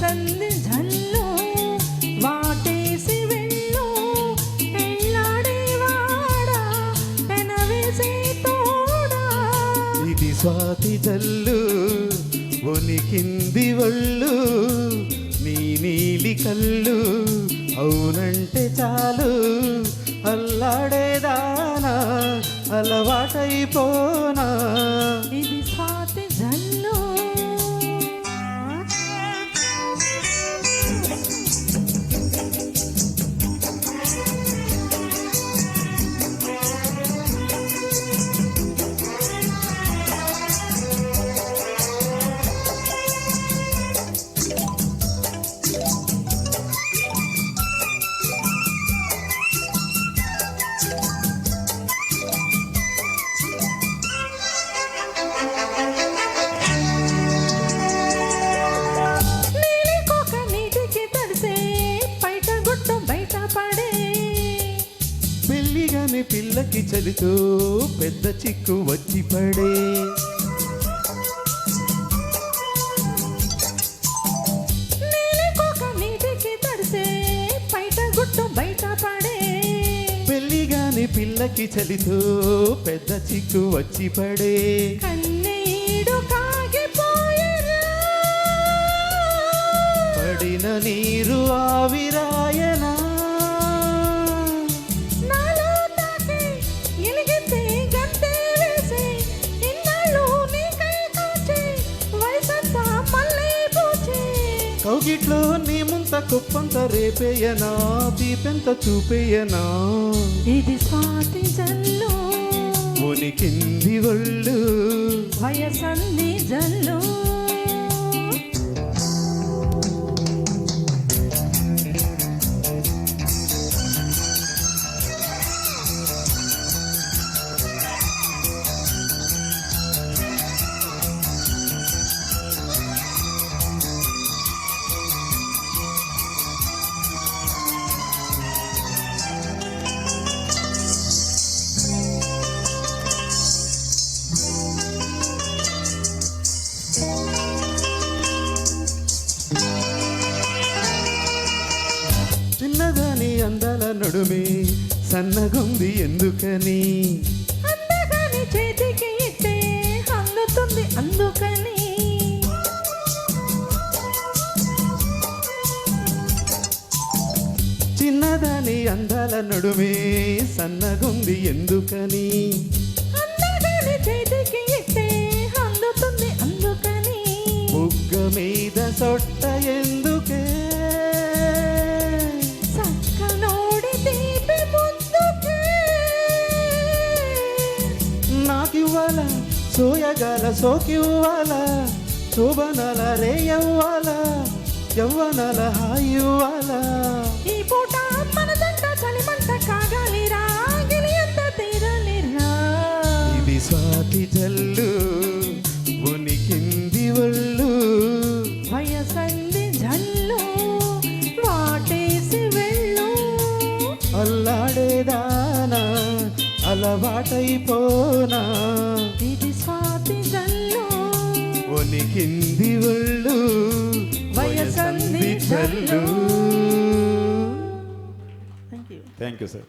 వయసంది జల్లు వాటేసి వెళ్ళు ఎళ్ళాడేవాడా పెనవేసి తోడా. ఇది స్వాతి జల్లు వణికింది ఒళ్ళు నీ నీలి కళ్ళు అవునంటే చాలు అల్లాడేదానా అలవాటైపోనా. ఇది స్వాతి జల్లు పెళ్ళిగానే పిల్లకి చలితో పెద్ద చిక్కు వచ్చి పడే. పెళ్ళిగానే పిల్లకి చలితో పెద్ద చిక్కు వచ్చి పడే. పడిన నీరు ఆవిరాయనా కౌగిట్లో నీ ముంత కుప్పంత రేపేయనా దీపెంత చూపేయనా. ఇది స్వాతి జల్లు వణికింది ఒళ్ళు వయసంది జల్లు. చిన్నదాని అందాల నడుమే సన్నగుంది ఎందుకని. అందగాని చేతికి ఇట్టే అందుతుంది అందుకని. చిన్నదాని అందాల నడుమే సన్నగుంది ఎందుకని. అందగాని చేతికి ఇట్టే అందుతుంది అందుకని. బుగ్గ మీద సొట్ట ఎందుకే నాకివ్వాల సోయగాల సోకివ్వాల శోభనల రేయవ్వాల యవ్వనల హాయివ్వాల. ఈ పూట మనదంట చలిమంట కాగాలిరా గిలియంత తీరలిరా. ఇది స్వాతి జల్లు వణికింది ఒళ్ళు వయసంది జల్లు వాటేసి వెళ్ళు అల్లాడేదానా అలవాటైపోనా. ఇది స్వాతి జల్లు వణికింది ఒళ్ళు వయసంది జల్లు. Thank you thank you sir.